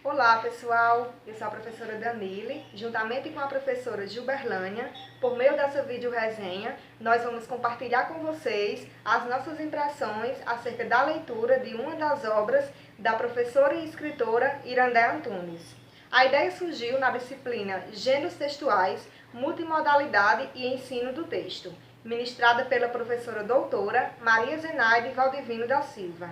Olá pessoal, eu sou a professora Danile, juntamente com a professora Gilberlânia. Por meio dessa vídeo resenha, nós vamos compartilhar com vocês as nossas impressões acerca da leitura de uma das obras da professora e escritora Irandé Antunes. A ideia surgiu na disciplina Gêneros Textuais, Multimodalidade e Ensino do Texto, ministrada pela professora doutora Maria Zenaide Valdivino da Silva.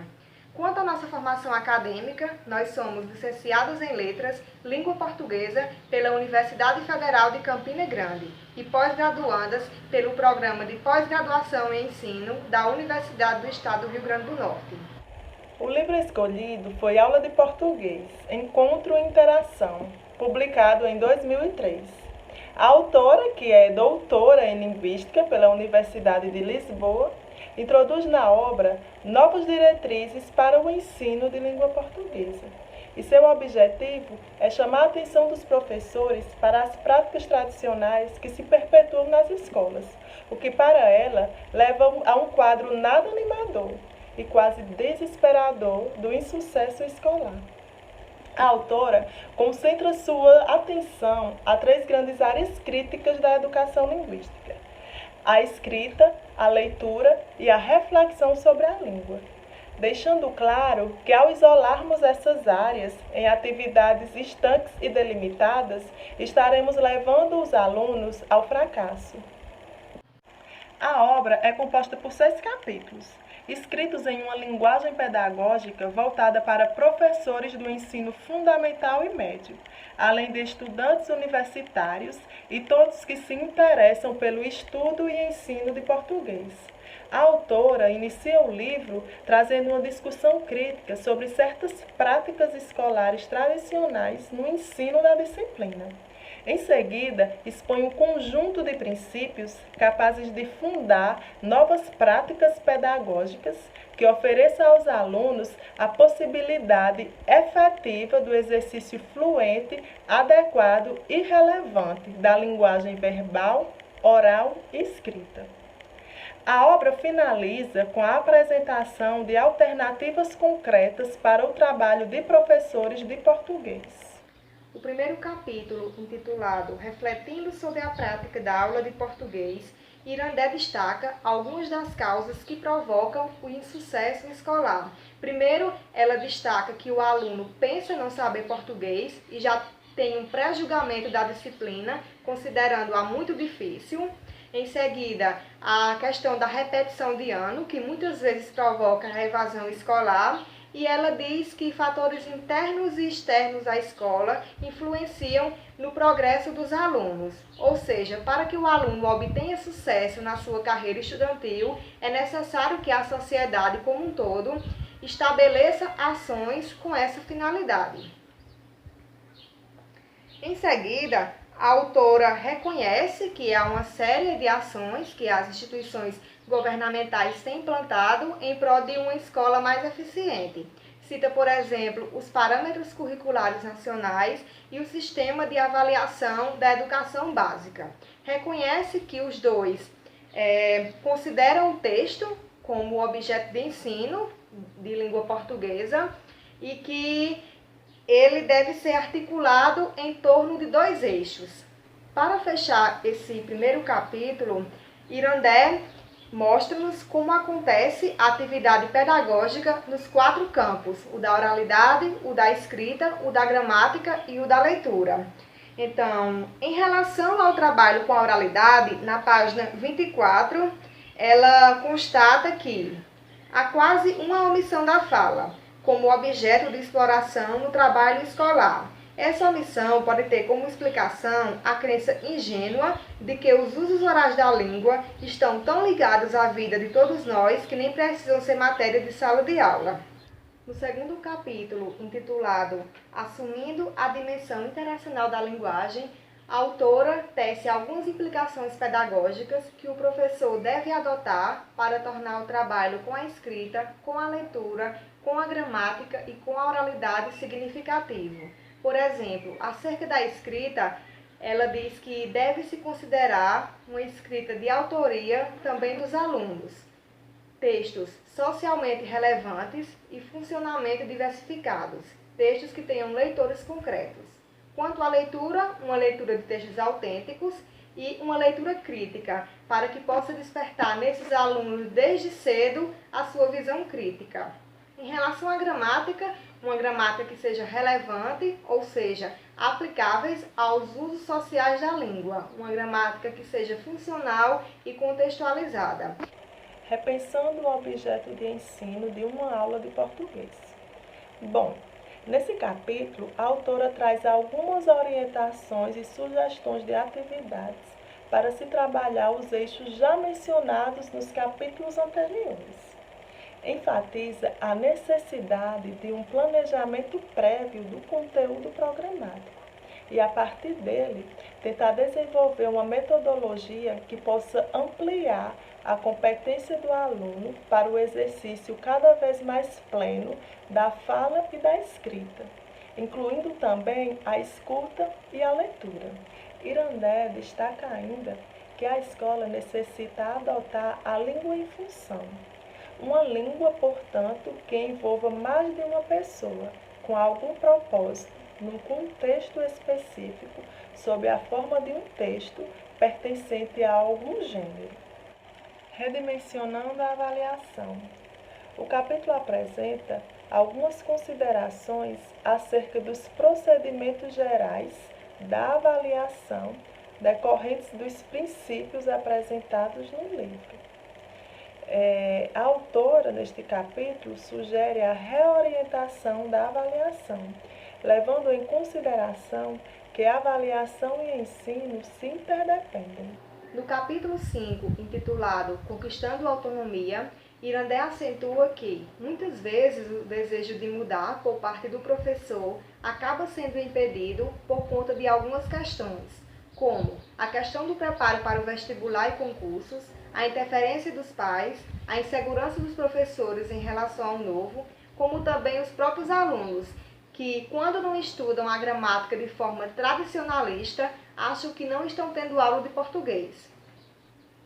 Quanto à nossa formação acadêmica, nós somos licenciados em Letras, Língua Portuguesa pela Universidade Federal de Campina Grande e pós-graduandas pelo Programa de Pós-Graduação em Ensino da Universidade do Estado do Rio Grande do Norte. O livro escolhido foi Aula de Português, Encontro e Interação, publicado em 2003. A autora, que é doutora em Linguística pela Universidade de Lisboa, introduz na obra novas diretrizes para o ensino de língua portuguesa. E seu objetivo é chamar a atenção dos professores para as práticas tradicionais que se perpetuam nas escolas, o que para ela leva a um quadro nada animador e quase desesperador do insucesso escolar. A autora concentra sua atenção a três grandes áreas críticas da educação linguística: a escrita, a leitura e a reflexão sobre a língua, deixando claro que ao isolarmos essas áreas em atividades estanques e delimitadas, estaremos levando os alunos ao fracasso. A obra é composta por 6 capítulos, escritos em uma linguagem pedagógica voltada para professores do ensino fundamental e médio, além de estudantes universitários e todos que se interessam pelo estudo e ensino de português. A autora inicia o livro trazendo uma discussão crítica sobre certas práticas escolares tradicionais no ensino da disciplina. Em seguida, expõe um conjunto de princípios capazes de fundar novas práticas pedagógicas que ofereçam aos alunos a possibilidade efetiva do exercício fluente, adequado e relevante da linguagem verbal, oral e escrita. A obra finaliza com a apresentação de alternativas concretas para o trabalho de professores de português. O primeiro capítulo, intitulado Refletindo sobre a prática da aula de português, Irandé destaca algumas das causas que provocam o insucesso escolar. Primeiro, ela destaca que o aluno pensa não saber português e já tem um pré-julgamento da disciplina, considerando-a muito difícil. Em seguida, a questão da repetição de ano, que muitas vezes provoca a evasão escolar. E ela diz que fatores internos e externos à escola influenciam no progresso dos alunos. Ou seja, para que o aluno obtenha sucesso na sua carreira estudantil, é necessário que a sociedade como um todo estabeleça ações com essa finalidade. Em seguida, a autora reconhece que há uma série de ações que as instituições governamentais têm implantado em prol de uma escola mais eficiente. Cita, por exemplo, os parâmetros curriculares nacionais e o sistema de avaliação da educação básica. Reconhece que os dois consideram o texto como objeto de ensino de língua portuguesa e que ele deve ser articulado em torno de 2 eixos. Para fechar esse primeiro capítulo, Irandé mostra-nos como acontece a atividade pedagógica nos 4 campos: o da oralidade, o da escrita, o da gramática e o da leitura. Então, em relação ao trabalho com a oralidade, na página 24, ela constata que há quase uma omissão da fala como objeto de exploração no trabalho escolar. Essa omissão pode ter como explicação a crença ingênua de que os usos orais da língua estão tão ligados à vida de todos nós que nem precisam ser matéria de sala de aula. No segundo capítulo, intitulado Assumindo a Dimensão Internacional da Linguagem, a autora tece algumas implicações pedagógicas que o professor deve adotar para tornar o trabalho com a escrita, com a leitura, com a gramática e com a oralidade significativo. Por exemplo, acerca da escrita, ela diz que deve-se considerar uma escrita de autoria também dos alunos, textos socialmente relevantes e funcionalmente diversificados, textos que tenham leitores concretos. Quanto à leitura, uma leitura de textos autênticos e uma leitura crítica, para que possa despertar nesses alunos desde cedo a sua visão crítica. Em relação à gramática, uma gramática que seja relevante, ou seja, aplicáveis aos usos sociais da língua, uma gramática que seja funcional e contextualizada. Repensando o objeto de ensino de uma aula de português. Bom, nesse capítulo, a autora traz algumas orientações e sugestões de atividades para se trabalhar os eixos já mencionados nos capítulos anteriores. Enfatiza a necessidade de um planejamento prévio do conteúdo programático e, a partir dele, tentar desenvolver uma metodologia que possa ampliar a competência do aluno para o exercício cada vez mais pleno da fala e da escrita, incluindo também a escuta e a leitura. Irandé destaca ainda que a escola necessita adotar a língua em função. Uma língua, portanto, que envolva mais de uma pessoa, com algum propósito, num contexto específico, sob a forma de um texto pertencente a algum gênero. Redimensionando a avaliação. O capítulo apresenta algumas considerações acerca dos procedimentos gerais da avaliação decorrentes dos princípios apresentados no livro. A autora, neste capítulo, sugere a reorientação da avaliação, levando em consideração que avaliação e ensino se interdependem. No capítulo 5, intitulado Conquistando a Autonomia, Irandé acentua que, muitas vezes, o desejo de mudar por parte do professor acaba sendo impedido por conta de algumas questões, como a questão do preparo para o vestibular e concursos, a interferência dos pais, a insegurança dos professores em relação ao novo, como também os próprios alunos, que, quando não estudam a gramática de forma tradicionalista, acham que não estão tendo aula de português.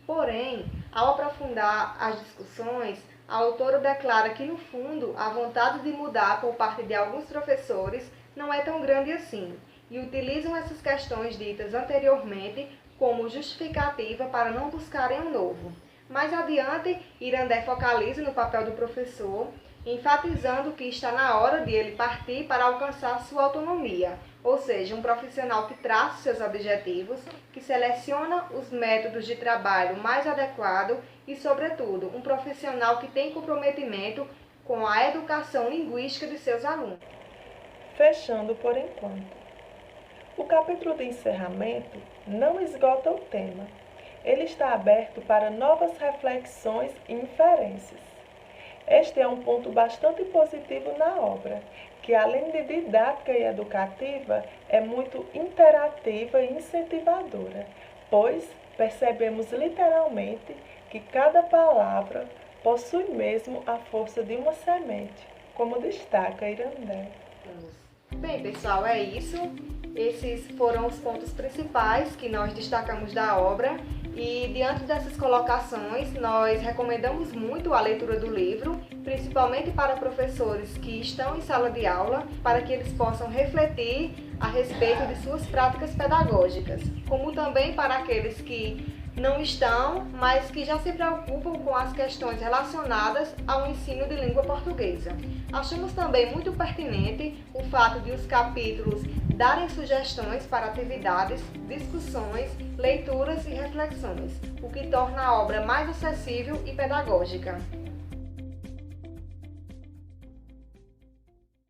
Porém, ao aprofundar as discussões, a autora declara que, no fundo, a vontade de mudar por parte de alguns professores não é tão grande assim, e utilizam essas questões ditas anteriormente como justificativa para não buscarem um novo. Mais adiante, Irandé focaliza no papel do professor, enfatizando que está na hora de ele partir para alcançar sua autonomia, ou seja, um profissional que traça seus objetivos, que seleciona os métodos de trabalho mais adequados e, sobretudo, um profissional que tem comprometimento com a educação linguística de seus alunos. Fechando por enquanto. O capítulo de encerramento não esgota o tema. Ele está aberto para novas reflexões e inferências. Este é um ponto bastante positivo na obra, que além de didática e educativa, é muito interativa e incentivadora, pois percebemos literalmente que cada palavra possui mesmo a força de uma semente, como destaca Irandé. Bem, pessoal, é isso. Esses foram os pontos principais que nós destacamos da obra e, diante dessas colocações, nós recomendamos muito a leitura do livro, principalmente para professores que estão em sala de aula, para que eles possam refletir a respeito de suas práticas pedagógicas, como também para aqueles que não estão, mas que já se preocupam com as questões relacionadas ao ensino de língua portuguesa. Achamos também muito pertinente o fato de os capítulos darem sugestões para atividades, discussões, leituras e reflexões, o que torna a obra mais acessível e pedagógica.